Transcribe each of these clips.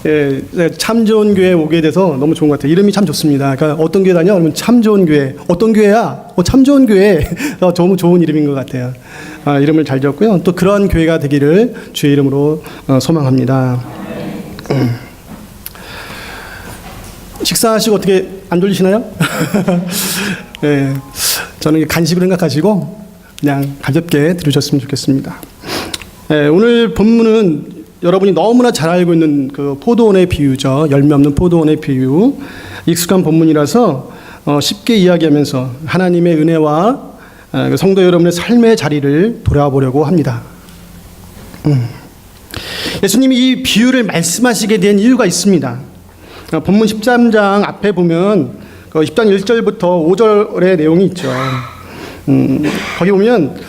예, 참 좋은 교회에 오게 돼서 너무 좋은 것 같아요. 이름이 참 좋습니다. 그러니까 어떤 교회 다녀? 그러면 참 좋은 교회. 어떤 교회야? 참 좋은 교회. 너무 좋은 이름인 것 같아요. 이름을 잘 지었고요. 또 그러한 교회가 되기를 주의 이름으로 소망합니다. 식사하시고 어떻게 안 졸리시나요? 예, 저는 간식으로 생각하시고 그냥 가볍게 들으셨으면 좋겠습니다. 예, 오늘 본문은 여러분이 너무나 잘 알고 있는 그 포도원의 비유죠. 열매 없는 포도원의 비유. 익숙한 본문이라서 쉽게 이야기하면서 하나님의 은혜와 성도 여러분의 삶의 자리를 돌아보려고 합니다. 예수님이 이 비유를 말씀하시게 된 이유가 있습니다. 본문 13장 앞에 보면 10장 1절부터 5절의 내용이 있죠. 거기 보면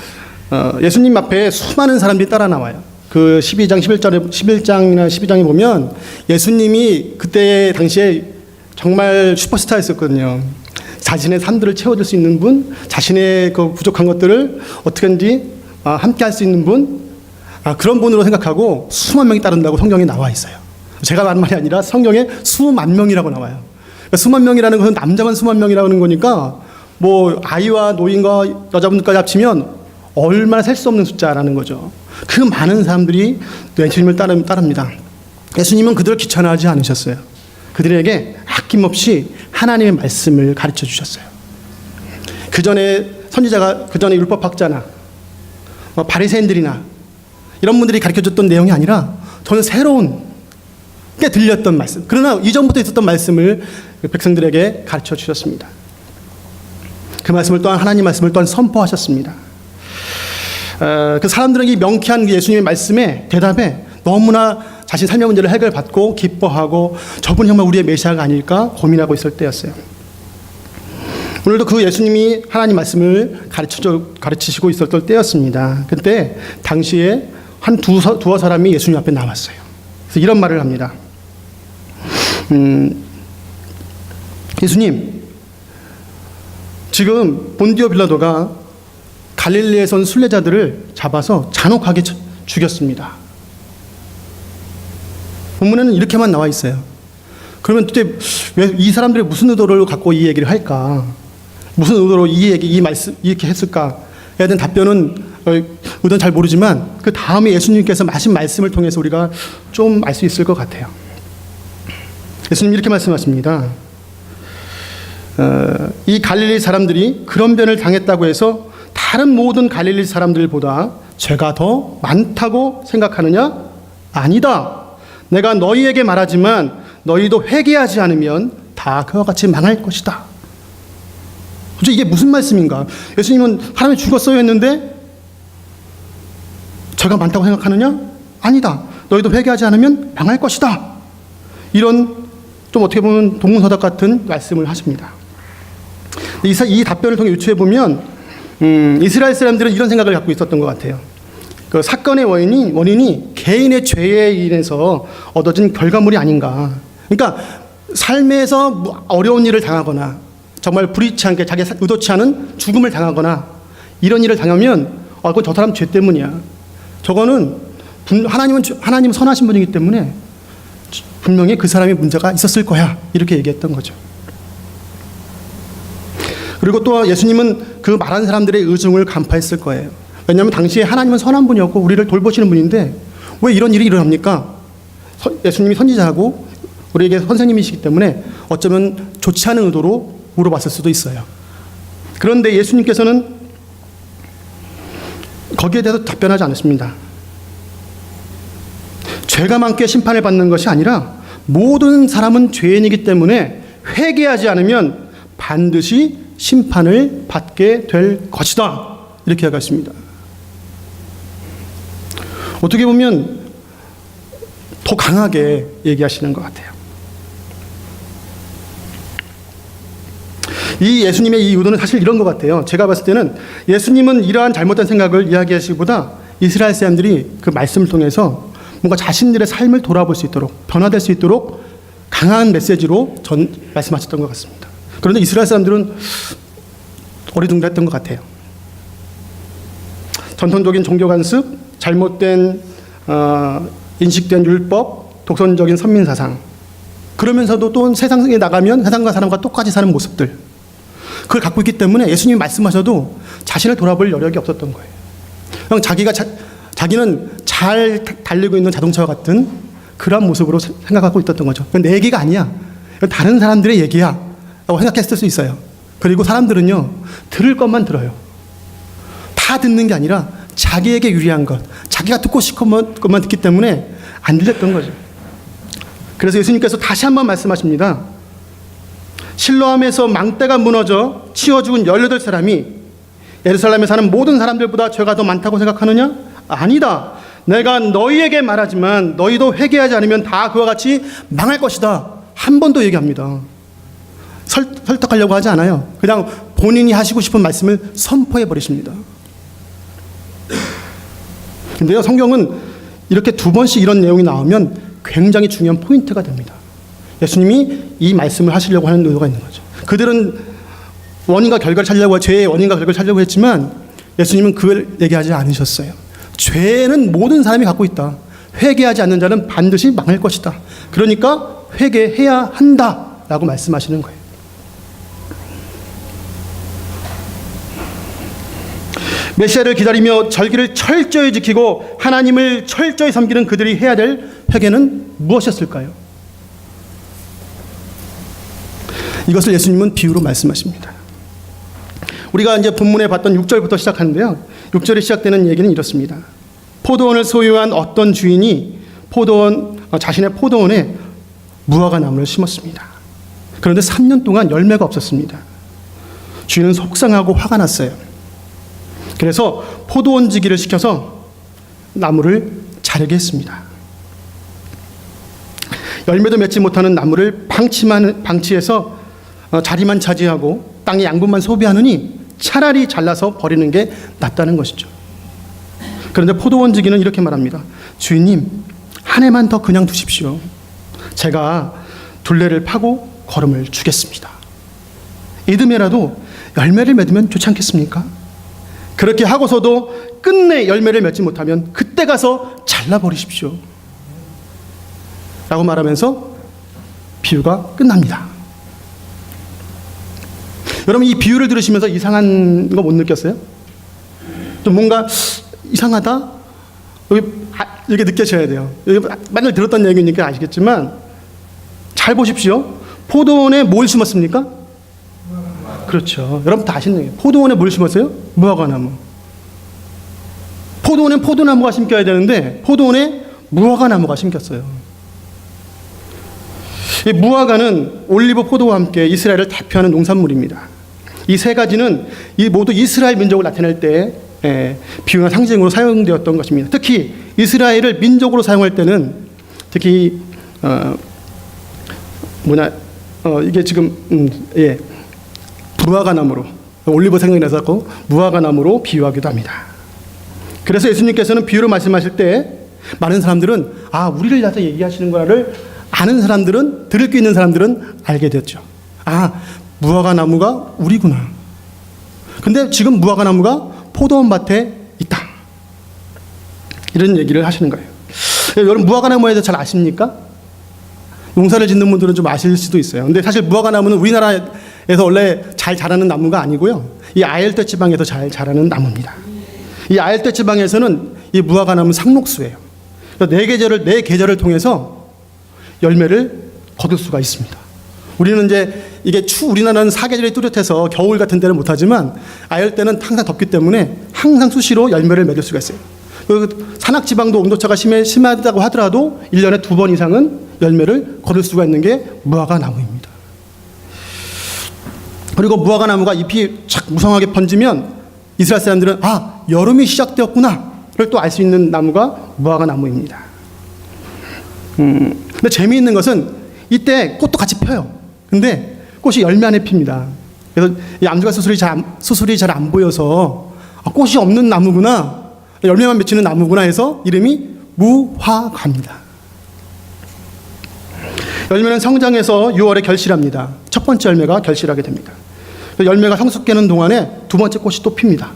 예수님 앞에 수많은 사람들이 따라 나와요. 그 11장이나 12장에 보면 예수님이 그때 당시에 정말 슈퍼스타였었거든요. 자신의 삶들을 채워줄 수 있는 분, 자신의 그 부족한 것들을 어떻게든지 함께 할 수 있는 분, 그런 분으로 생각하고 수만 명이 따른다고 성경에 나와 있어요. 제가 말한 말이 아니라 성경에 수만 명이라고 나와요. 그러니까 수만 명이라는 것은 남자만 수만 명이라는 거니까 뭐 아이와 노인과 여자분들까지 합치면 얼마나 셀 수 없는 숫자라는 거죠. 그 많은 사람들이 예수님을 따릅니다. 예수님은 그들을 귀찮아하지 않으셨어요. 그들에게 아낌없이 하나님의 말씀을 가르쳐 주셨어요. 그 전에 선지자가, 그 전에 율법학자나 바리새인들이나 이런 분들이 가르쳐 줬던 내용이 아니라 저는 새로운 게 들렸던 말씀, 그러나 이전부터 있었던 말씀을 백성들에게 가르쳐 주셨습니다. 그 말씀을 또한 하나님 말씀을 또한 선포하셨습니다. 그 사람들은 이 명쾌한 예수님의 말씀에 대답에 너무나 자신 삶의 문제를 해결받고 기뻐하고 저분이 정말 우리의 메시아가 아닐까 고민하고 있을 때였어요. 오늘도 그 예수님이 하나님 말씀을 가르치시고 있었던 때였습니다. 그때 당시에 한 두어 사람이 예수님 앞에 나왔어요. 그래서 이런 말을 합니다. 예수님, 지금 본디오 빌라도가 갈릴리에서 온 순례자들을 잡아서 잔혹하게 죽였습니다. 본문에는 이렇게만 나와 있어요. 그러면 도대체 왜 이 사람들이 무슨 의도를 갖고 이 얘기를 할까? 무슨 의도로 이 말씀 이렇게 했을까? 해야 되는 답변은 의도는 잘 모르지만 그 다음에 예수님께서 하신 말씀을 통해서 우리가 좀 알 수 있을 것 같아요. 예수님 이렇게 말씀하십니다. 이 갈릴리 사람들이 그런 변을 당했다고 해서 다른 모든 갈릴리 사람들보다 죄가 더 많다고 생각하느냐? 아니다. 내가 너희에게 말하지만 너희도 회개하지 않으면 다 그와 같이 망할 것이다. 도대체 이게 무슨 말씀인가? 예수님은 하나님이 죽었어야 했는데 죄가 많다고 생각하느냐? 아니다. 너희도 회개하지 않으면 망할 것이다. 이런 좀 어떻게 보면 동문서답 같은 말씀을 하십니다. 이 답변을 통해 유추해 보면 이스라엘 사람들은 이런 생각을 갖고 있었던 것 같아요. 그 사건의 원인이 개인의 죄에 인해서 얻어진 결과물이 아닌가. 그러니까 삶에서 어려운 일을 당하거나 정말 불의치 않게 자기 의도치 않은 죽음을 당하거나 이런 일을 당하면 그건 저 사람 죄 때문이야. 저거는 하나님은 선하신 분이기 때문에 분명히 그 사람의 문제가 있었을 거야. 이렇게 얘기했던 거죠. 그리고 또 예수님은 그 말한 사람들의 의중을 간파했을 거예요. 왜냐하면 당시에 하나님은 선한 분이었고 우리를 돌보시는 분인데 왜 이런 일이 일어납니까? 예수님이 선지자하고 우리에게 선생님이시기 때문에 어쩌면 좋지 않은 의도로 물어봤을 수도 있어요. 그런데 예수님께서는 거기에 대해서 답변하지 않았습니다. 죄가 많게 심판을 받는 것이 아니라 모든 사람은 죄인이기 때문에 회개하지 않으면 반드시 심판을 받게 될 것이다. 이렇게 이야기했습니다. 어떻게 보면 더 강하게 얘기하시는 것 같아요. 이 예수님의 이 의도는 사실 이런 것 같아요. 제가 봤을 때는 예수님은 이러한 잘못된 생각을 이야기하시기보다 이스라엘 사람들이 그 말씀을 통해서 뭔가 자신들의 삶을 돌아볼 수 있도록 변화될 수 있도록 강한 메시지로 말씀하셨던 것 같습니다. 그런데 이스라엘 사람들은 어리둥절했던 것 같아요. 전통적인 종교 관습, 잘못된 인식된 율법, 독선적인 선민사상, 그러면서도 또 세상에 나가면 세상과 사람과 똑같이 사는 모습들, 그걸 갖고 있기 때문에 예수님이 말씀하셔도 자신을 돌아볼 여력이 없었던 거예요. 그냥 자기는 잘 달리고 있는 자동차와 같은 그런 모습으로 생각하고 있었던 거죠. 내 얘기가 아니야. 다른 사람들의 얘기야. 라고 생각했을 수 있어요. 그리고 사람들은요, 들을 것만 들어요. 다 듣는 게 아니라 자기에게 유리한 것, 자기가 듣고 싶은 것만 듣기 때문에 안 들렸던 거죠. 그래서 예수님께서 다시 한번 말씀하십니다. 실로암에서 망대가 무너져 치워 죽은 18사람이 예루살렘에 사는 모든 사람들보다 죄가 더 많다고 생각하느냐? 아니다. 내가 너희에게 말하지만 너희도 회개하지 않으면 다 그와 같이 망할 것이다. 한 번 더 얘기합니다. 설득하려고 하지 않아요. 그냥 본인이 하시고 싶은 말씀을 선포해 버리십니다. 근데요, 성경은 이렇게 두 번씩 이런 내용이 나오면 굉장히 중요한 포인트가 됩니다. 예수님이 이 말씀을 하시려고 하는 의도가 있는 거죠. 그들은 원인과 결과를 찾으려고, 죄의 원인과 결과를 찾으려고 했지만 예수님은 그걸 얘기하지 않으셨어요. 죄는 모든 사람이 갖고 있다. 회개하지 않는 자는 반드시 망할 것이다. 그러니까 회개해야 한다라고 말씀하시는 거예요. 메시아를 기다리며 절기를 철저히 지키고 하나님을 철저히 섬기는 그들이 해야 될 회개는 무엇이었을까요? 이것을 예수님은 비유로 말씀하십니다. 우리가 이제 본문에 봤던 6절부터 시작하는데요. 6절에 시작되는 얘기는 이렇습니다. 포도원을 소유한 어떤 주인이 자신의 포도원에 무화과 나무를 심었습니다. 그런데 3년 동안 열매가 없었습니다. 주인은 속상하고 화가 났어요. 그래서 포도원지기를 시켜서 나무를 자르게 했습니다. 열매도 맺지 못하는 나무를 방치해서 자리만 차지하고 땅의 양분만 소비하느니 차라리 잘라서 버리는 게 낫다는 것이죠. 그런데 포도원지기는 이렇게 말합니다. 주인님, 한 해만 더 그냥 두십시오. 제가 둘레를 파고 거름을 주겠습니다. 이듬해라도 열매를 맺으면 좋지 않겠습니까? 그렇게 하고서도 끝내 열매를 맺지 못하면 그때 가서 잘라버리십시오. 라고 말하면서 비유가 끝납니다. 여러분, 이 비유를 들으시면서 이상한 거 못 느꼈어요? 좀 뭔가 이상하다? 이렇게 느껴져야 돼요. 맨날 들었던 얘기니까 아시겠지만 잘 보십시오. 포도원에 뭘 심었습니까? 그렇죠. 여러분 다 아시는 얘기예요. 포도원에 뭘 심었어요? 무화과나무. 포도원엔 포도나무가 심겨야 되는데 포도원에 무화과나무가 심겼어요. 이 무화과는 올리브 포도와 함께 이스라엘을 대표하는 농산물입니다. 이 세 가지는 모두 이스라엘 민족을 나타낼 때 비유나 상징으로 사용되었던 것입니다. 특히 이스라엘을 민족으로 사용할 때는 특히 이게 지금 무화과나무로, 올리브 생각이 나서 무화과나무로 비유하기도 합니다. 그래서 예수님께서는 비유로 말씀하실 때 많은 사람들은 우리를 위해서 얘기하시는 거를 아는 사람들은, 들을 게 있는 사람들은 알게 됐죠. 무화과나무가 우리구나. 근데 지금 무화과나무가 포도원 밭에 있다. 이런 얘기를 하시는 거예요. 여러분, 무화과나무에 대해서 잘 아십니까? 농사를 짓는 분들은 좀 아실 수도 있어요. 근데 사실 무화과나무는 우리나라에서 원래 잘 자라는 나무가 아니고요. 이 아열대 지방에서 잘 자라는 나무입니다. 이 아열대 지방에서는 이 무화과나무 상록수예요. 네 계절을 통해서 열매를 거둘 수가 있습니다. 우리는 이제 우리나라는 사계절이 뚜렷해서 겨울 같은 때는 못하지만 아열대는 항상 덥기 때문에 항상 수시로 열매를 맺을 수가 있어요. 산악지방도 온도차가 심하다고 하더라도 1년에 2번 이상은 열매를 거둘 수가 있는 게 무화과나무입니다. 그리고 무화과나무가 잎이 착 무성하게 번지면 이스라엘 사람들은 여름이 시작되었구나를 또 알 수 있는 나무가 무화과나무입니다. 근데 재미있는 것은 이때 꽃도 같이 펴요. 근데 꽃이 열매 안에 핍니다. 그래서 이 암주가 수술이 잘 안 보여서 꽃이 없는 나무구나, 열매만 맺히는 나무구나 해서 이름이 무화과입니다. 열매는 성장해서 6월에 결실합니다. 첫 번째 열매가 결실하게 됩니다. 열매가 성숙되는 동안에 두 번째 꽃이 또 핍니다.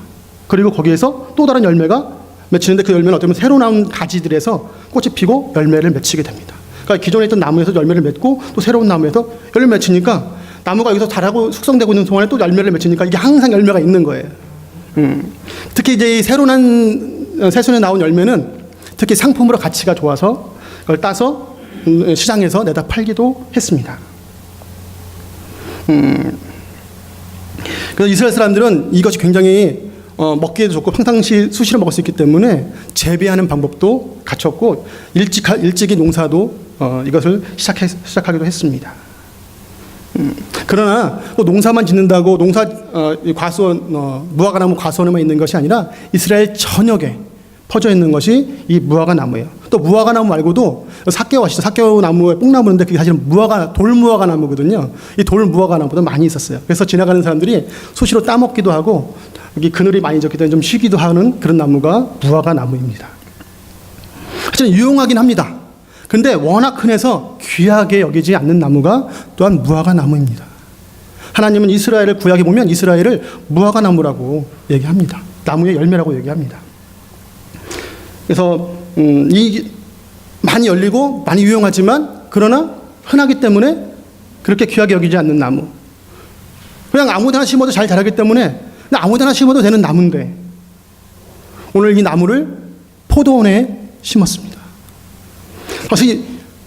그리고 거기에서 또 다른 열매가 맺히는데 그 열매는 어쩌면 새로 나온 가지들에서 꽃이 피고 열매를 맺히게 됩니다. 그러니까 기존에 있던 나무에서 열매를 맺고 또 새로운 나무에서 열매를 맺히니까 나무가 여기서 자라고 숙성되고 있는 동안에 또 열매를 맺히니까 이게 항상 열매가 있는 거예요. 특히 이제 이 새로 난 새순에 나온 열매는 특히 상품으로 가치가 좋아서 그걸 따서 시장에서 내다 팔기도 했습니다. 그래서 이스라엘 사람들은 이것이 굉장히 먹기에도 좋고 평상시 수시로 먹을 수 있기 때문에 재배하는 방법도 갖췄고 일찍이 농사도 이것을 시작하기도 했습니다. 그러나 농사만 짓는다고 무화과나무 과수원에만 있는 것이 아니라 이스라엘 전역에 퍼져 있는 것이 이 무화과나무예요. 또 무화과나무 말고도 사케오 아시죠? 사케오 나무의 뽕나무인데 그게 사실은 돌무화과나무거든요. 이 돌무화과나무도 많이 있었어요. 그래서 지나가는 사람들이 수시로 따먹기도 하고 여기 그늘이 많이 졌기 때문에 좀 쉬기도 하는 그런 나무가 무화과나무입니다. 하여튼 유용하긴 합니다. 근데 워낙 흔해서 귀하게 여기지 않는 나무가 또한 무화과나무입니다. 하나님은 이스라엘을 구약에 보면 이스라엘을 무화과나무라고 얘기합니다. 나무의 열매라고 얘기합니다. 그래서 이 많이 열리고 많이 유용하지만 그러나 흔하기 때문에 그렇게 귀하게 여기지 않는 나무. 그냥 아무데나 심어도 잘 자라기 때문에 아무데나 심어도 되는 나무인데 오늘 이 나무를 포도원에 심었습니다.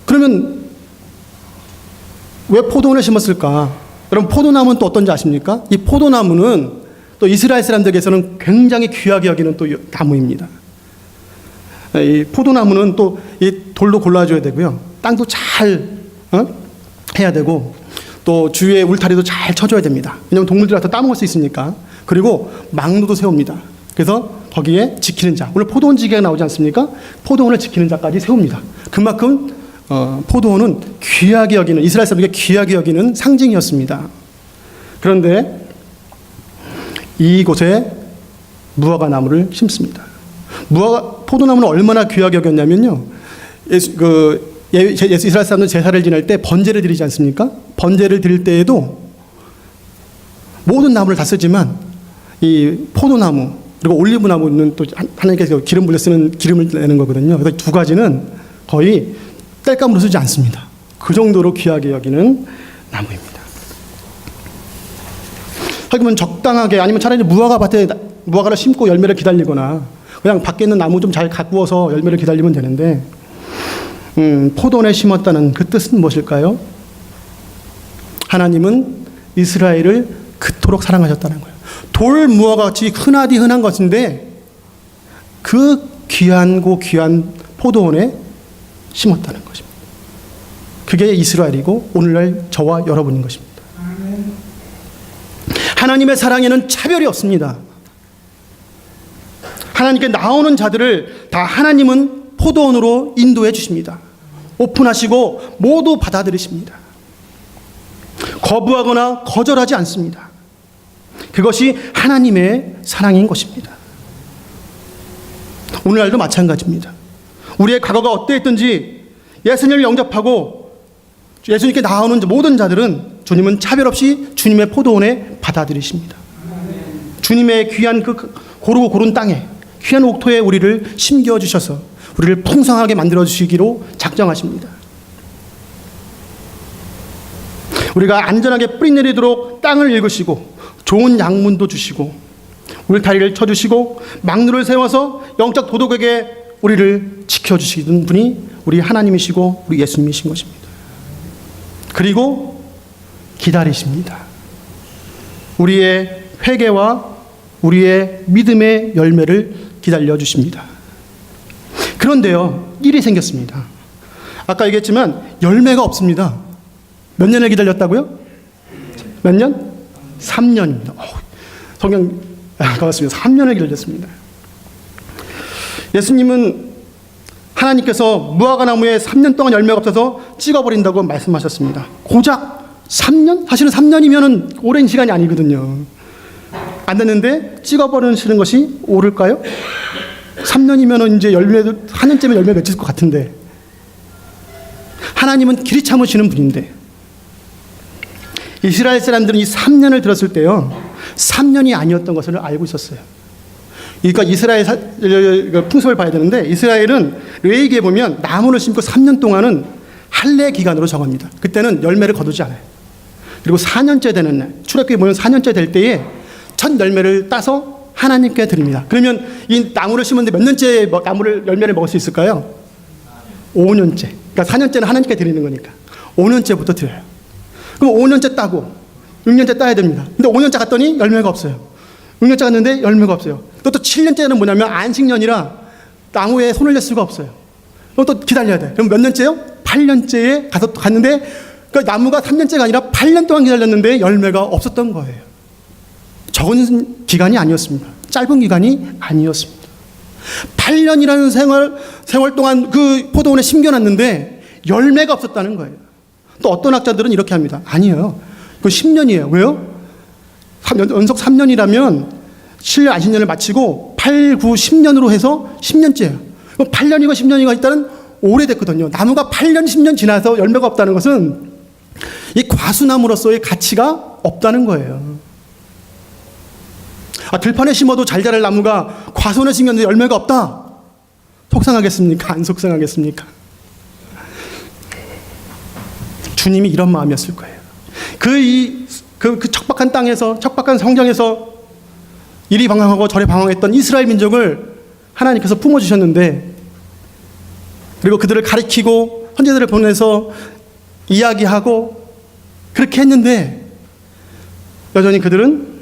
그러면 왜 포도원에 심었을까? 여러분 포도나무는 또 어떤지 아십니까? 이 포도나무는 또 이스라엘 사람들에게서는 굉장히 귀하게 여기는 또 나무입니다. 이 포도나무는 또 이 돌도 골라줘야 되고요. 땅도 잘 해야 되고 또 주위에 울타리도 잘 쳐줘야 됩니다. 왜냐하면 동물들이 와서 따먹을 수 있으니까. 그리고 망노도 세웁니다. 그래서 거기에 지키는 자. 오늘 포도원 지기가 나오지 않습니까? 포도원을 지키는 자까지 세웁니다. 그만큼 포도원은 귀하게 여기는 이스라엘 사람에게 귀하게 여기는 상징이었습니다. 그런데 이곳에 무화과나무를 심습니다. 포도나무는 얼마나 귀하게 여겼냐면요. 이스라엘 사람들은 제사를 지낼 때 번제를 드리지 않습니까? 번제를 드릴 때에도 모든 나무를 다 쓰지만 이 포도나무 그리고 올리브나무는 또 하나님께서 기름 불려 쓰는 기름을 내는 거거든요. 그래서 두 가지는 거의 땔감으로 쓰지 않습니다. 그 정도로 귀하게 여기는 나무입니다. 하기면 적당하게 아니면 차라리 무화과를 심고 열매를 기다리거나 그냥 밖에 있는 나무 좀 잘 가꾸어서 열매를 기다리면 되는데 포도원에 심었다는 그 뜻은 무엇일까요? 하나님은 이스라엘을 그토록 사랑하셨다는 거예요. 돌 무화과같이 흔한 것인데 그 귀하고 귀한 포도원에 심었다는 것입니다. 그게 이스라엘이고 오늘날 저와 여러분인 것입니다. 하나님의 사랑에는 차별이 없습니다. 하나님께 나오는 자들을 다 하나님은 포도원으로 인도해 주십니다. 오픈하시고 모두 받아들이십니다. 거부하거나 거절하지 않습니다. 그것이 하나님의 사랑인 것입니다. 오늘날도 마찬가지입니다. 우리의 과거가 어떠했든지 예수님을 영접하고 예수님께 나오는 모든 자들은 주님은 차별 없이 주님의 포도원에 받아들이십니다. 주님의 귀한 그 고르고 고른 땅에 귀한 옥토에 우리를 심겨주셔서 우리를 풍성하게 만들어주시기로 작정하십니다. 우리가 안전하게 뿌리내리도록 땅을 읽으시고 좋은 양문도 주시고 울타리를 쳐주시고 망루를 세워서 영적 도덕에게 우리를 지켜주시는 분이 우리 하나님이시고 우리 예수님이신 것입니다. 그리고 기다리십니다. 우리의 회개와 우리의 믿음의 열매를 기다려 주십니다. 그런데요, 일이 생겼습니다. 아까 얘기했지만 열매가 없습니다. 몇 년을 기다렸다고요? 몇 년? 3년입니다. 성경 고맙습니다. 3년을 기다렸습니다. 예수님은 하나님께서 무화과나무에 3년 동안 열매가 없어서 찍어버린다고 말씀하셨습니다. 고작 3년? 사실은 3년이면 오랜 시간이 아니거든요. 안 됐는데 찍어버리시는 것이 옳을까요? 3년이면 이제 열매도 4년쯤에 열매 맺을 것 같은데 하나님은 길이 참으시는 분인데 이스라엘 사람들은 이 3년을 들었을 때요 3년이 아니었던 것을 알고 있었어요. 그러니까 이스라엘 풍습을 봐야 되는데 이스라엘은 레위기에 보면 나무를 심고 3년 동안은 할례 기간으로 정합니다. 그때는 열매를 거두지 않아요. 그리고 4년째 되는 날, 출애굽기 보면 4년째 될 때에 첫 열매를 따서 하나님께 드립니다. 그러면 이 나무를 심었는데 몇 년째 나무를 열매를 먹을 수 있을까요? 5년째. 그러니까 4년째는 하나님께 드리는 거니까 5년째부터 드려요. 그럼 5년째 따고 6년째 따야 됩니다. 근데 5년째 갔더니 열매가 없어요. 6년째 갔는데 열매가 없어요. 또 7년째는 뭐냐면 안식년이라 나무에 손을 댈 수가 없어요. 그럼 또 기다려야 돼. 그럼 몇 년째요? 8년째에 갔는데 그 나무가 3년째가 아니라 8년 동안 기다렸는데 열매가 없었던 거예요. 적은 기간이 아니었습니다. 짧은 기간이 아니었습니다. 8년이라는 생활 동안 그 포도원에 심겨놨는데 열매가 없었다는 거예요. 또 어떤 학자들은 이렇게 합니다. 아니에요. 그 10년이에요. 왜요? 연속 3년이라면 7년, 안식년을 마치고 8, 9, 10년으로 해서 10년째예요. 8년이고 10년이고 일단은 오래됐거든요. 나무가 8년, 10년 지나서 열매가 없다는 것은 이 과수나무로서의 가치가 없다는 거예요. 들판에 심어도 잘 자랄 나무가 과수원에 심겼는데 열매가 없다. 속상하겠습니까? 안 속상하겠습니까? 주님이 이런 마음이었을 거예요. 그 척박한 땅에서, 척박한 성경에서 이리 방황하고 저리 방황했던 이스라엘 민족을 하나님께서 품어주셨는데, 그리고 그들을 가리키고 선지자들을 보내서 이야기하고 그렇게 했는데 여전히 그들은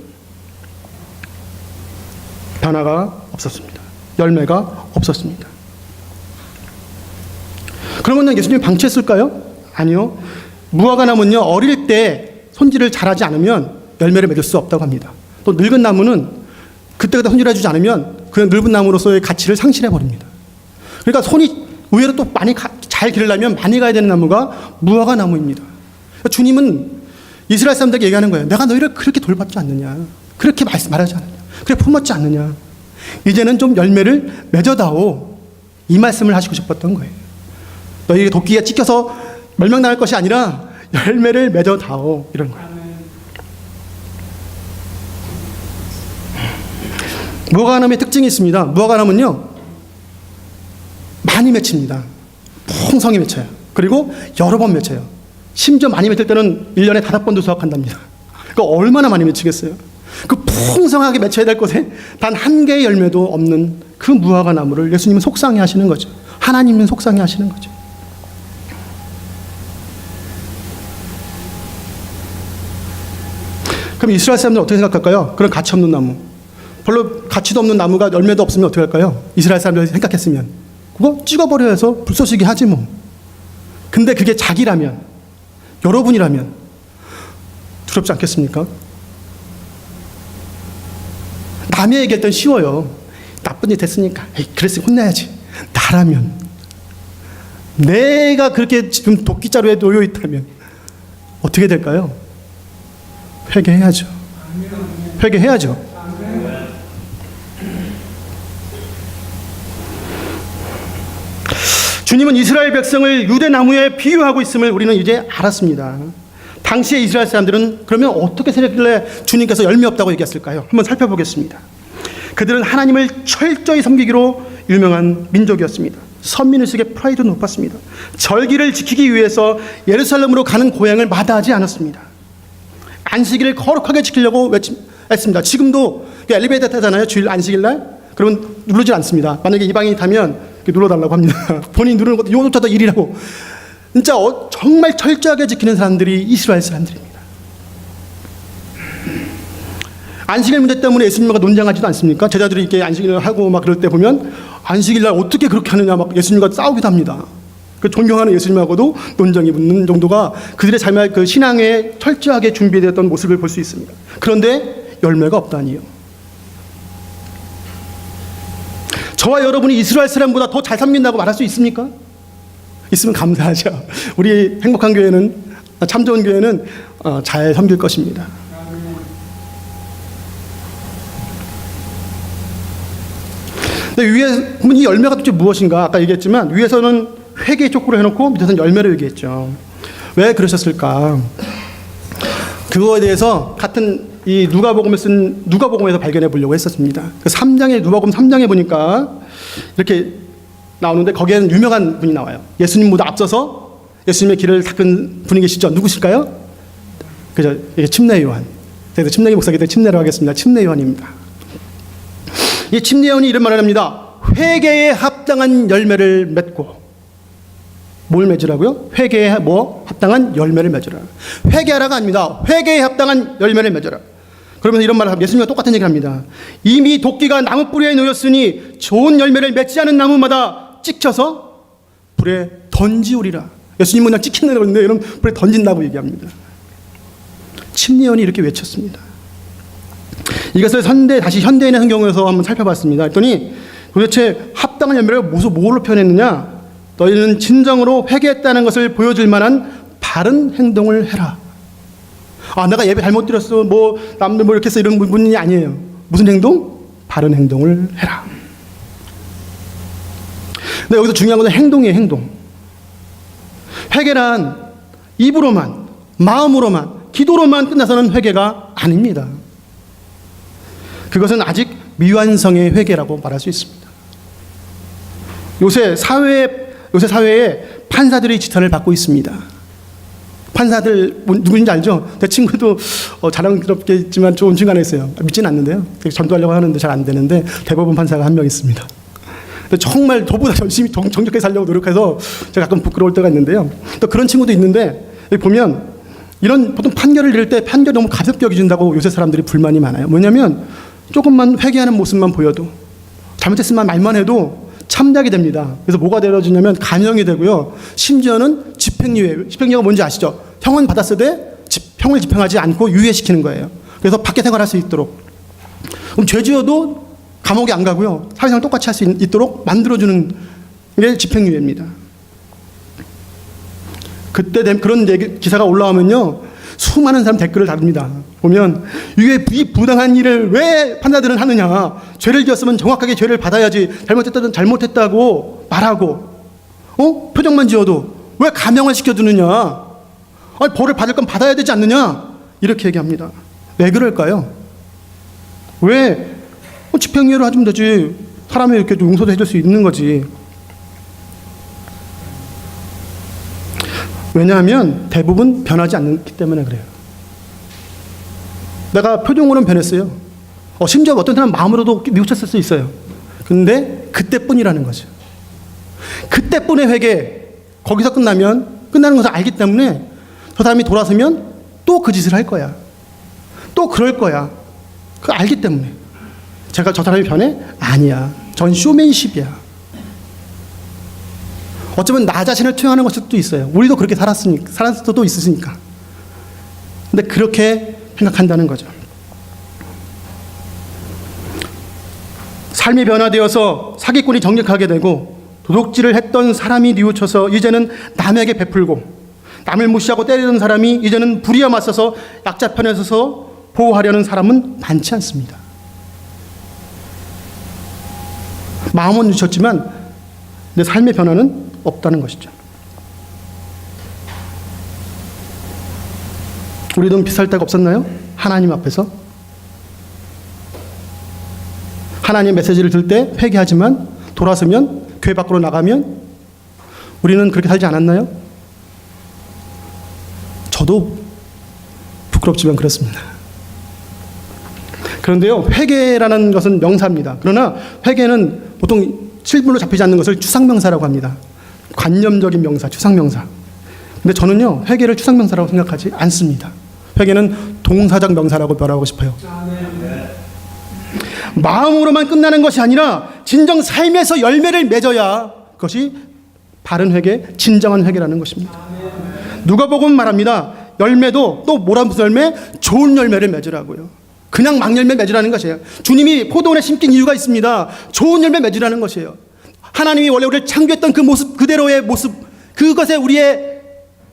변화가 없었습니다. 열매가 없었습니다. 그러면 예수님이 방치했을까요? 아니요. 무화과 나무는요, 어릴 때 손질을 잘하지 않으면 열매를 맺을 수 없다고 합니다. 또 늙은 나무는 그때그때 손질해주지 않으면 그 늙은 나무로서의 가치를 상실해버립니다. 그러니까 손이 의외로 또 많이 잘 기르려면 많이 가야 되는 나무가 무화과 나무입니다. 그러니까 주님은 이스라엘 사람들에게 얘기하는 거예요. 내가 너희를 그렇게 돌봤지 않느냐, 그렇게 말하지 않느냐, 그렇게 품었지 않느냐, 이제는 좀 열매를 맺어다오, 이 말씀을 하시고 싶었던 거예요. 너희에게 도끼가 찍혀서 멸망당할 것이 아니라 열매를 맺어다오, 이런 거예요. 무화과나무의 특징이 있습니다. 무화과나무는요, 많이 맺힙니다. 풍성히 맺혀요. 그리고 여러 번 맺혀요. 심지어 많이 맺힐 때는 1년에 5번도 수확한답니다. 그러니까 얼마나 많이 맺히겠어요. 그 풍성하게 맺혀야 될 곳에 단 한 개의 열매도 없는 그 무화과 나무를 예수님은 속상해 하시는 거죠. 하나님은 속상해 하시는 거죠. 그럼 이스라엘 사람들은 어떻게 생각할까요? 그런 가치 없는 나무, 별로 가치도 없는 나무가 열매도 없으면 어떻게 할까요? 이스라엘 사람들이 생각했으면 그거 찍어버려 해서 불쏘시개 하지 뭐. 근데 그게 자기라면, 여러분이라면 두렵지 않겠습니까? 남의 얘기할 땐 쉬워요. 나쁜 일 됐으니까 에이, 그랬으니 혼나야지. 나라면, 내가 그렇게 지금 도끼자루에 놓여 있다면 어떻게 될까요? 회개해야죠. 회개해야죠. 주님은 이스라엘 백성을 유대나무에 비유하고 있음을 우리는 이제 알았습니다. 당시의 이스라엘 사람들은 그러면 어떻게 생각길래 주님께서 열매 없다고 얘기했을까요? 한번 살펴보겠습니다. 그들은 하나님을 철저히 섬기기로 유명한 민족이었습니다. 선민의식의 프라이도 높았습니다. 절기를 지키기 위해서 예루살렘으로 가는 고향을 마다하지 않았습니다. 안식일을 거룩하게 지키려고 했습니다. 지금도 엘리베이터 타잖아요. 주일 안식일날. 그러면 누르지 않습니다. 만약에 이방인이 타면 눌러달라고 합니다. 본인이 누르는 것도 요조차도 일이라고. 진짜 정말 철저하게 지키는 사람들이 이스라엘 사람들입니다. 안식일 문제 때문에 예수님과 논쟁하지도 않습니까? 제자들이 이렇게 안식일을 하고 막 그럴 때 보면 안식일날 어떻게 그렇게 하느냐 막 예수님과 싸우기도 합니다. 그 존경하는 예수님하고도 논쟁이 붙는 정도가 그들의 삶의 그 신앙에 철저하게 준비되었던 모습을 볼 수 있습니다. 그런데 열매가 없다니요. 저와 여러분이 이스라엘 사람보다 더 잘 섬긴다고 말할 수 있습니까? 있으면 감사하죠. 우리 행복한 교회는, 참 좋은 교회는 잘 섬길 것입니다. 근데 위에 보면 이 열매가 도대체 무엇인가? 아까 얘기했지만 위에서는 회개 촉구를 해놓고 밑에서는 열매를 얘기했죠. 왜 그러셨을까? 그거에 대해서 같은 이 누가복음을 쓴 누가복음에서 발견해 보려고 했었습니다. 그 3장에 누가복음 3장에 보니까 이렇게 나오는데 거기에는 유명한 분이 나와요. 예수님보다 앞서서 예수님의 길을 닦은 분이 계시죠. 누구실까요? 그죠? 이게 침례 요한. 그래서 침례기 목사기 때문에 침례로 하겠습니다. 침례 요한입니다. 이 침례 요한이 이런 말을 합니다. 회개에 합당한 열매를 맺고. 뭘 맺으라고요? 회개에 합당한 열매를 맺으라. 회개하라가 아닙니다. 회개에 합당한 열매를 맺으라. 그러면서 이런 말을 합니다. 예수님과 똑같은 얘기를 합니다. 이미 도끼가 나무 뿌리에 놓였으니 좋은 열매를 맺지 않은 나무마다 찍혀서 불에 던지우리라. 예수님은 그냥 찍힌다고 그러는데 이런 불에 던진다고 얘기합니다. 침례원이 이렇게 외쳤습니다. 이것을 다시 현대인의 성경에서 한번 살펴봤습니다. 그랬더니 도대체 합당한 열매를 뭐로 표현했느냐? 너희는 진정으로 회개했다는 것을 보여줄 만한 바른 행동을 해라. 내가 예배 잘못 드렸어. 남들 이렇게 해서 이런 분이 아니에요. 무슨 행동? 바른 행동을 해라. 근데 여기서 중요한 것은 행동이에요, 행동. 회개란 입으로만, 마음으로만, 기도로만 끝나서는 회개가 아닙니다. 그것은 아직 미완성의 회개라고 말할 수 있습니다. 요새 사회에 판사들이 지탄을 받고 있습니다. 판사들 누구인지 알죠? 내 친구도 자랑스럽게 있지만 좋은 친구 하나 있어요. 믿지는 않는데요. 전도하려고 하는데 잘 안 되는데 대법원 판사가 한 명 있습니다. 근데 정말 저보다 열심히 정직하게 살려고 노력해서 제가 가끔 부끄러울 때가 있는데요. 또 그런 친구도 있는데 여기 보면 이런 보통 판결을 내릴 때 판결이 너무 가볍게 여겨진다고 요새 사람들이 불만이 많아요. 뭐냐면 조금만 회개하는 모습만 보여도 잘못했으면 말만 해도 참작이 됩니다. 그래서 뭐가 되어지냐면 감형이 되고요. 심지어는 집행유예. 집행유예가 뭔지 아시죠? 형은 받았어도 형을 집행하지 않고 유예시키는 거예요. 그래서 밖에 생활할 수 있도록. 그럼 죄 지어도 감옥에 안 가고요. 사회생활 똑같이 할 수 있도록 만들어주는 게 집행유예입니다. 그때 그런 기사가 올라오면요. 수많은 사람 댓글을 다릅니다. 보면 이게 이 부당한 일을 왜 판사들은 하느냐. 죄를 지었으면 정확하게 죄를 받아야지. 잘못했다고 말하고 표정만 지어도 왜 감형을 시켜두느냐. 벌을 받을 건 받아야 되지 않느냐. 이렇게 얘기합니다. 왜 그럴까요? 왜 집행유예로 해주면 되지. 사람이 이렇게 용서도 해줄 수 있는 거지. 왜냐하면 대부분 변하지 않기 때문에 그래요. 내가 표정으로는 변했어요. 심지어 어떤 사람은 마음으로도 뉘우쳤을 수 있어요. 근데 그때뿐이라는 거죠. 그때뿐의 회개, 거기서 끝나는 것을 알기 때문에 저 사람이 돌아서면 또 그 짓을 할 거야. 또 그럴 거야. 그거 알기 때문에. 제가 저 사람이 변해? 아니야. 전 쇼맨십이야. 어쩌면 나 자신을 투영하는 것일 수도 있어요. 우리도 그렇게 살았을 수도 있으니까. 근데 그렇게 생각한다는 거죠. 삶이 변화되어서 사기꾼이 정직하게 되고 도둑질을 했던 사람이 뉘우쳐서 이제는 남에게 베풀고 남을 무시하고 때리던 사람이 이제는 불의에 맞서서 약자 편에 서서 보호하려는 사람은 많지 않습니다. 마음은 뉘우쳤지만 내 삶의 변화는 없다는 것이죠. 우리도 비쌀 데가 없었나요? 하나님 앞에서 하나님의 메시지를 들 때 회개하지만 돌아서면 교회 밖으로 나가면 우리는 그렇게 살지 않았나요? 저도 부끄럽지만 그렇습니다. 그런데요, 회개라는 것은 명사입니다. 그러나 회개는 보통 실물로 잡히지 않는 것을 추상명사라고 합니다. 관념적인 명사, 추상명사. 근데 저는요, 회개를 추상명사라고 생각하지 않습니다. 회개는 동사적 명사라고 말하고 싶어요. 마음으로만 끝나는 것이 아니라 진정 삶에서 열매를 맺어야 그것이 바른 회개, 진정한 회개라는 것입니다. 누가복음 말합니다. 열매도 또 뭐란 무슨 열매? 좋은 열매를 맺으라고요. 그냥 막열매 맺으라는 것이에요. 주님이 포도원에 심긴 이유가 있습니다. 좋은 열매 맺으라는 것이에요. 하나님이 원래 우리를 창조했던 그 모습 그대로의 모습, 그것에 우리의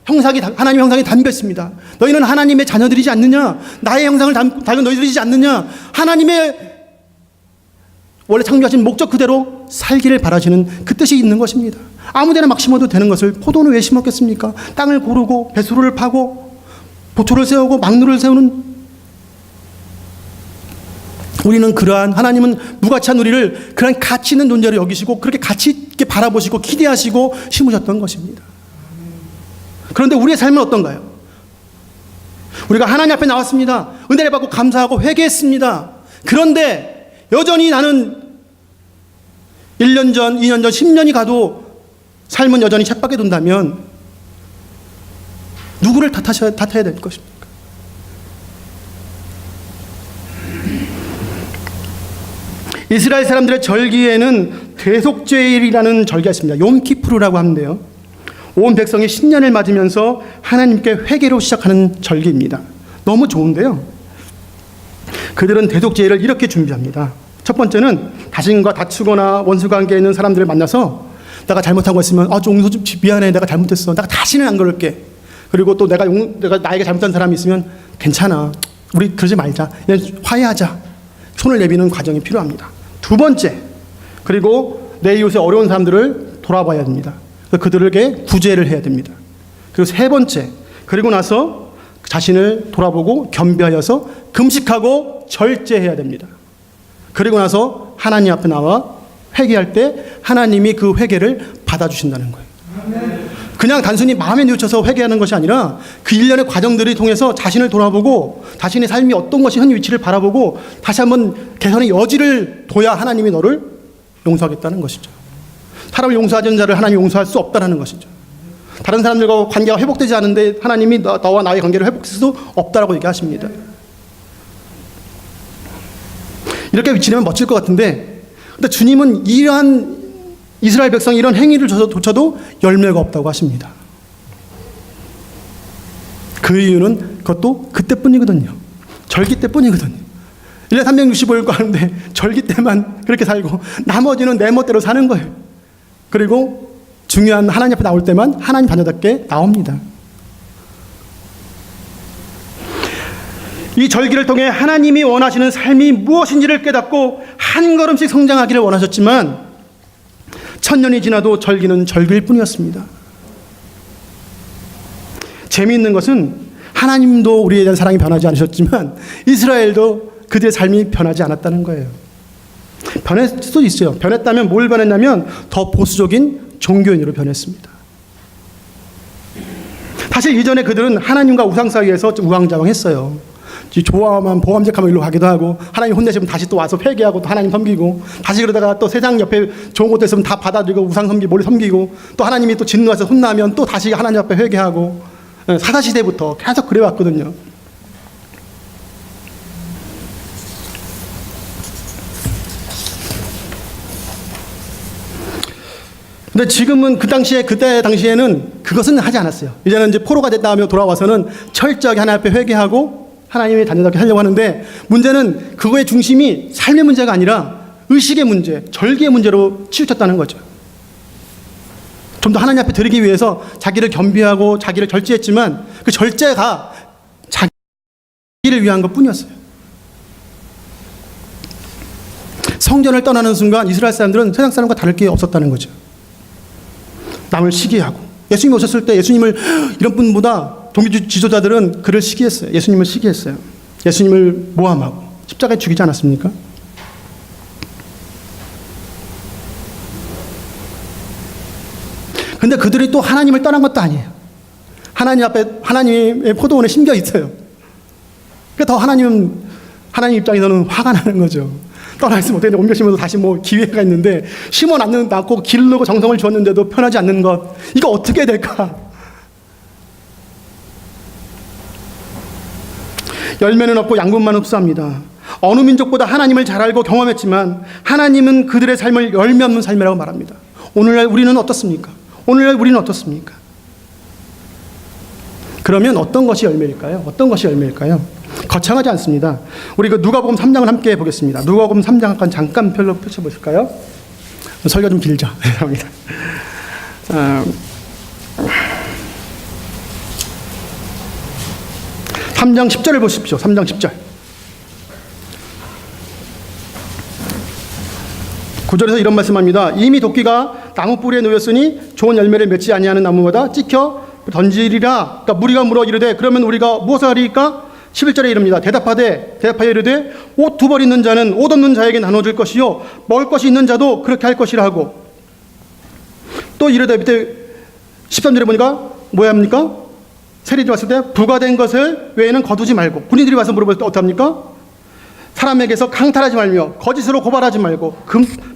하나님의 형상이 담겼습니다. 너희는 하나님의 자녀들이지 않느냐? 나의 형상을 닮은 너희들이지 않느냐? 하나님의 원래 창조하신 목적 그대로 살기를 바라시는 그 뜻이 있는 것입니다. 아무데나 막 심어도 되는 것을 포도는 왜 심었겠습니까? 땅을 고르고 배수로를 파고 보초를 세우고 막루를 세우는, 우리는 그러한, 하나님은 무가치한 우리를 그러한 가치 있는 존재로 여기시고 그렇게 가치 있게 바라보시고 기대하시고 심으셨던 것입니다. 그런데 우리의 삶은 어떤가요? 우리가 하나님 앞에 나왔습니다. 은혜를 받고 감사하고 회개했습니다. 그런데 여전히 나는 1년 전, 2년 전, 10년이 가도 삶은 여전히 쳇바퀴 돈다면 누구를 탓해야 될 것입니까? 이스라엘 사람들의 절기에는 대속죄일이라는 절기가 있습니다. 욤키푸르라고 하는데요. 온 백성이 신년을 맞으면서 하나님께 회개로 시작하는 절기입니다. 너무 좋은데요. 그들은 대속죄일을 이렇게 준비합니다. 첫 번째는 자신과 다투거나 원수관계에 있는 사람들을 만나서 내가 잘못한 거 있으면 좀 용서 좀 미안해, 내가 잘못했어, 내가 다시는 안 그럴게. 그리고 또 내가 나에게 잘못한 사람이 있으면 괜찮아, 우리 그러지 말자, 그냥 화해하자, 손을 내미는 과정이 필요합니다. 두 번째, 그리고 내 이웃의 어려운 사람들을 돌아봐야 됩니다. 그들에게 구제를 해야 됩니다. 그리고 세 번째, 그리고 나서 자신을 돌아보고 겸비하여서 금식하고 절제해야 됩니다. 그리고 나서 하나님 앞에 나와 회개할 때 하나님이 그 회개를 받아주신다는 거예요. 그냥 단순히 마음에 뉘우쳐서 회개하는 것이 아니라 그 일련의 과정들을 통해서 자신을 돌아보고 자신의 삶이 어떤 것이 현 위치를 바라보고 다시 한번 개선의 여지를 둬야 하나님이 너를 용서하겠다는 것이죠. 사람을 용서하지 않는 자를 하나님이 용서할 수 없다는 것이죠. 다른 사람들과 관계가 회복되지 않는데 하나님이 너와 나의 관계를 회복할 수 없다라고 얘기하십니다. 이렇게 지내면 멋질 것 같은데, 근데 주님은 이러한 이스라엘 백성이 이런 행위를 조차도 열매가 없다고 하십니다. 그 이유는 그것도 그때뿐이거든요. 절기 때뿐이거든요. 1년 365일 가는데 절기 때만 그렇게 살고 나머지는 내 멋대로 사는 거예요. 그리고 중요한 하나님 앞에 나올 때만 하나님 자녀답게 나옵니다. 이 절기를 통해 하나님이 원하시는 삶이 무엇인지를 깨닫고 한 걸음씩 성장하기를 원하셨지만 1000년이 지나도 절기는 절기일 뿐이었습니다. 재미있는 것은 하나님도 우리에 대한 사랑이 변하지 않으셨지만 이스라엘도 그들의 삶이 변하지 않았다는 거예요. 변했을 수도 있어요. 변했다면 뭘 변했냐면 더 보수적인 종교인으로 변했습니다. 사실 이전에 그들은 하나님과 우상 사이에서 좀 우왕좌왕했어요. 좋아하면 보암직하면 일로 가기도 하고, 하나님 혼내시면 다시 또 와서 회개하고 또 하나님 섬기고, 다시 그러다가 또 세상 옆에 좋은 것도 있으면 다 받아들이고 우상 섬기고 몰래 섬기고, 또 하나님이 또 진노해서 혼나면 또 다시 하나님 앞에 회개하고, 사사시대부터 계속 그래왔거든요. 근데 지금은 그때 당시에는 그것은 하지 않았어요. 이제는 이제 포로가 됐다 하며 돌아와서는 철저하게 하나님 앞에 회개하고 하나님의 자녀답게 살려고 하는데, 문제는 그거의 중심이 삶의 문제가 아니라 의식의 문제, 절기의 문제로 치우쳤다는 거죠. 좀 더 하나님 앞에 드리기 위해서 자기를 겸비하고 자기를 절제했지만 그 절제가 자기를 위한 것뿐이었어요. 성전을 떠나는 순간 이스라엘 사람들은 세상 사람과 다를 게 없었다는 거죠. 남을 시기하고, 예수님이 오셨을 때 예수님을 이런 분보다 종교 지도자들은 그를 시기했어요. 예수님을 시기했어요. 예수님을 모함하고 십자가에 죽이지 않았습니까? 근데 그들이 또 하나님을 떠난 것도 아니에요. 하나님 앞에, 하나님의 포도원에 심겨 있어요. 그러니까 더 하나님 입장에서는 화가 나는 거죠. 떠나 있으면 어떻게 옮겨 심어서 다시 기회가 있는데, 심어놨고 기르고 정성을 주었는데도 편하지 않는 것, 이거 어떻게 해야 될까? 열매는 없고 양분만 흡수합니다. 어느 민족보다 하나님을 잘 알고 경험했지만 하나님은 그들의 삶을 열매 없는 삶이라고 말합니다. 오늘날 우리는 어떻습니까? 그러면 어떤 것이 열매일까요? 거창하지 않습니다. 우리 누가복음 3장을 함께 보겠습니다. 누가복음 3장 잠깐 별로 펼쳐보실까요? 설교 좀 길죠. 죄송합니다. 3장 10절을 보십시오. 3장 10절. 9절에서 이런 말씀합니다. 이미 도끼가 나무 뿌리에 놓였으니 좋은 열매를 맺지 아니하는 나무마다 찍혀 던지리라. 그러니까 무리가 물어 이르되 그러면 우리가 무엇을 하리까? 11절에 이릅니다. 대답하여 이르되 옷 두 벌 있는 자는 옷 없는 자에게 나눠줄 것이요 먹을 것이 있는 자도 그렇게 할 것이라 하고, 또 이르되 밑에 13절에 보니까 뭐야 합니까? 세리들이 왔을 때 부과된 것을 외에는 거두지 말고, 군인들이 와서 물어볼 때 어떡합니까? 사람에게서 강탈하지 말며 거짓으로 고발하지 말고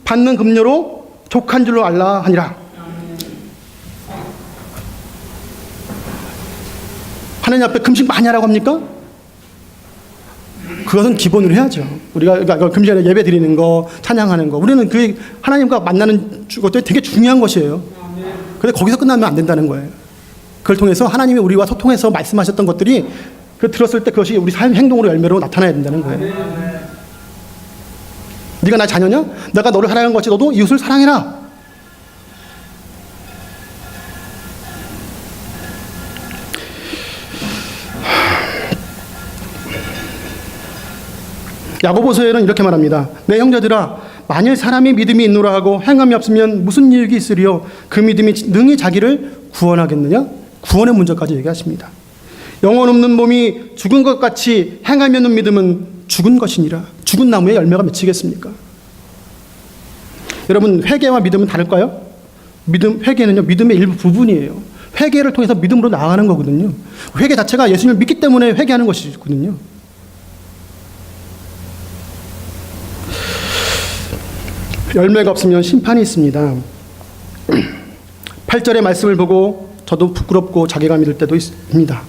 받는 금료로 족한 줄로 알라 하니라. 하나님 앞에 금식 많이 하라고 합니까? 그것은 기본으로 해야죠. 우리가 금식에 예배 드리는 거, 찬양하는 거, 우리는 그 하나님과 만나는 것들이 되게 중요한 것이에요. 근데 거기서 끝나면 안 된다는 거예요. 그걸 통해서 하나님이 우리와 소통해서 말씀하셨던 것들이 그 들었을 때 그것이 우리 삶 행동으로 열매로 나타나야 된다는 거예요. 네가 나의 자녀냐? 내가 너를 사랑한 것이 너도 이웃을 사랑해라. 야고보서에는 이렇게 말합니다. 내 형제들아, 만일 사람이 믿음이 있노라 하고 행함이 없으면 무슨 유익이 있으리요? 그 믿음이 능히 자기를 구원하겠느냐? 구원의 문제까지 얘기하십니다. 영혼 없는 몸이 죽은 것 같이 행함이 없는 믿음은 죽은 것이니라. 죽은 나무에 열매가 맺히겠습니까? 여러분, 회개와 믿음은 다를까요? 회개는요, 믿음의 일부 부분이에요. 회개를 통해서 믿음으로 나아가는 거거든요. 회개 자체가 예수님을 믿기 때문에 회개하는 것이거든요. 열매가 없으면 심판이 있습니다. 8절의 말씀을 보고 저도 부끄럽고 자괴감이 들 때도 있습니다.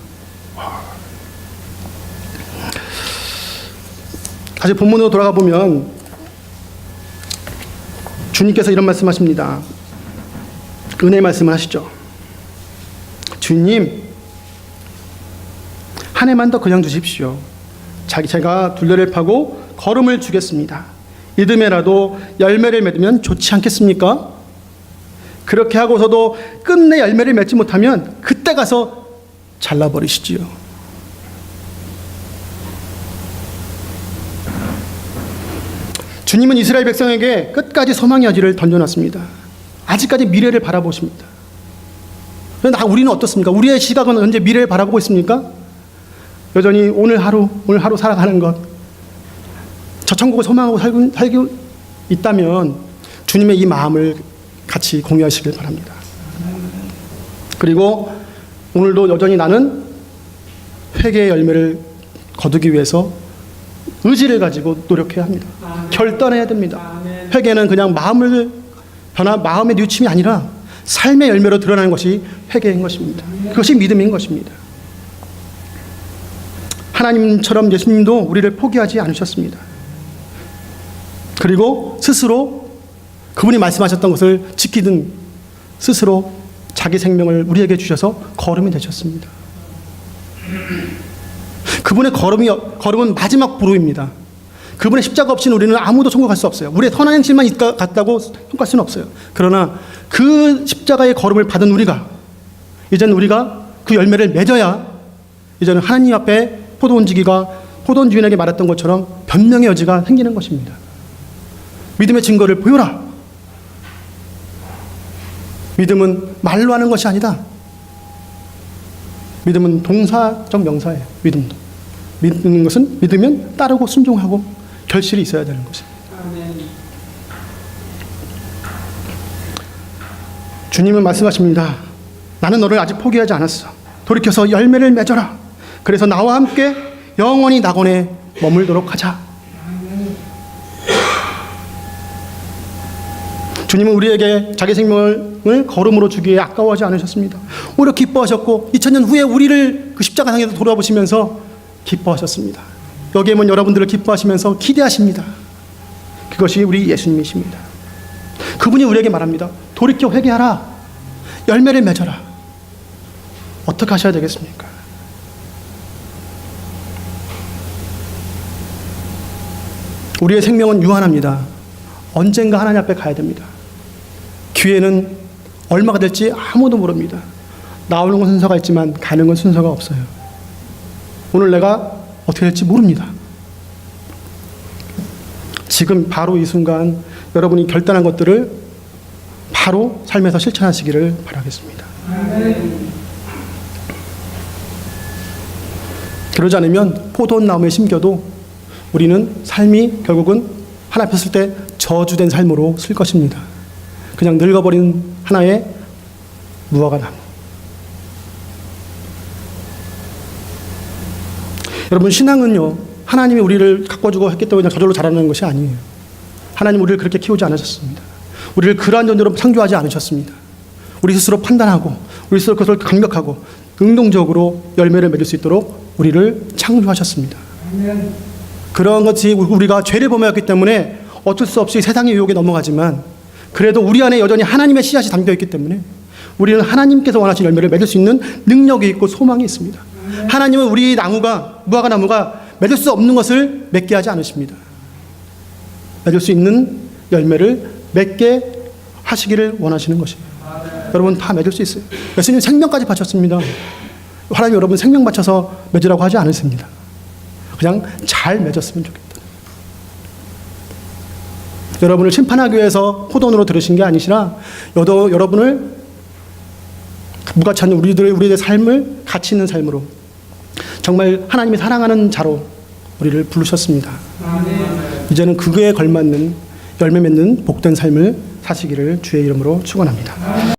다시 본문으로 돌아가 보면 주님께서 이런 말씀하십니다. 은혜의 말씀을 하시죠. 주님, 한 해만 더 그냥 주십시오. 제가 둘레를 파고 걸음을 주겠습니다. 이듬해라도 열매를 맺으면 좋지 않겠습니까? 그렇게 하고서도 끝내 열매를 맺지 못하면 그때 가서 잘라버리시지요. 주님은 이스라엘 백성에게 끝까지 소망의 여지를 던져놨습니다. 아직까지 미래를 바라보십니다. 그런데 우리는 어떻습니까? 우리의 시각은 언제 미래를 바라보고 있습니까? 여전히 오늘 하루 살아가는 것, 저 천국을 소망하고 살고 있다면 주님의 이 마음을 같이 공유하시길 바랍니다. 그리고 오늘도 여전히 나는 회개의 열매를 거두기 위해서 의지를 가지고 노력해야 합니다. 결단해야 됩니다. 회개는 그냥 마음의 뉘우침이 아니라 삶의 열매로 드러나는 것이 회개인 것입니다. 그것이 믿음인 것입니다. 하나님처럼 예수님도 우리를 포기하지 않으셨습니다. 그리고 스스로 그분이 말씀하셨던 것을 지키든 스스로 자기 생명을 우리에게 주셔서 걸음이 되셨습니다. 그분의 걸음은 마지막 보루입니다. 그분의 십자가 없이는 우리는 아무도 천국 수 없어요. 우리의 선한 행실만 같다고 평가할 수는 없어요. 그러나 그 십자가의 걸음을 받은 이제는 우리가 그 열매를 맺어야 이제는 하나님 앞에 포도원 주인에게 말했던 것처럼 변명의 여지가 생기는 것입니다. 믿음의 증거를 보여라. 믿음은 말로 하는 것이 아니다. 믿음은 동사적 명사예요. 믿는 것은 믿으면 따르고 순종하고 결실이 있어야 되는 것입니다. 주님은 말씀하십니다. 나는 너를 아직 포기하지 않았어. 돌이켜서 열매를 맺어라. 그래서 나와 함께 영원히 낙원에 머물도록 하자. 주님은 우리에게 자기 생명을 걸음으로 주기에 아까워하지 않으셨습니다. 오히려 기뻐하셨고 2000년 후에 우리를 그 십자가상에서 돌아보시면서 기뻐하셨습니다. 여기에 온 여러분들을 기뻐하시면서 기대하십니다. 그것이 우리 예수님이십니다. 그분이 우리에게 말합니다. 돌이켜 회개하라. 열매를 맺어라. 어떻게 하셔야 되겠습니까? 우리의 생명은 유한합니다. 언젠가 하나님 앞에 가야 됩니다. 기회는 얼마가 될지 아무도 모릅니다. 나오는 건 순서가 있지만 가는 건 순서가 없어요. 오늘 내가 어떻게 될지 모릅니다. 지금 바로 이 순간 여러분이 결단한 것들을 바로 삶에서 실천하시기를 바라겠습니다. 그러지 않으면 포도원 나무에 심겨도 우리는 삶이 결국은 하나님 앞에 설 때 저주된 삶으로 쓸 것입니다. 그냥 늙어버린 하나의 무화과 나무. 여러분, 신앙은요, 하나님이 우리를 가꿔주고 했기 때문에 저절로 자라는 것이 아니에요. 하나님 우리를 그렇게 키우지 않으셨습니다. 우리를 그러한 존재로 창조하지 않으셨습니다. 우리 스스로 판단하고 우리 스스로 그것을 강력하고 능동적으로 열매를 맺을 수 있도록 우리를 창조하셨습니다. 그런 것이 우리가 죄를 범하였기 때문에 어쩔 수 없이 세상의 유혹에 넘어가지만 그래도 우리 안에 여전히 하나님의 씨앗이 담겨있기 때문에 우리는 하나님께서 원하시는 열매를 맺을 수 있는 능력이 있고 소망이 있습니다. 하나님은 우리 나무가, 무화과 나무가 맺을 수 없는 것을 맺게 하지 않으십니다. 맺을 수 있는 열매를 맺게 하시기를 원하시는 것입니다. 여러분, 다 맺을 수 있어요. 예수님 생명까지 바쳤습니다. 하나님 여러분 생명 바쳐서 맺으라고 하지 않으십니다. 그냥 잘 맺었으면 좋겠다. 여러분을 심판하기 위해서 포도원으로 들으신 게 아니시라 여러분을 무가치 않는 우리의 삶을 가치 있는 삶으로 정말 하나님이 사랑하는 자로 우리를 부르셨습니다. 이제는 그에 걸맞는 열매 맺는 복된 삶을 사시기를 주의 이름으로 축원합니다.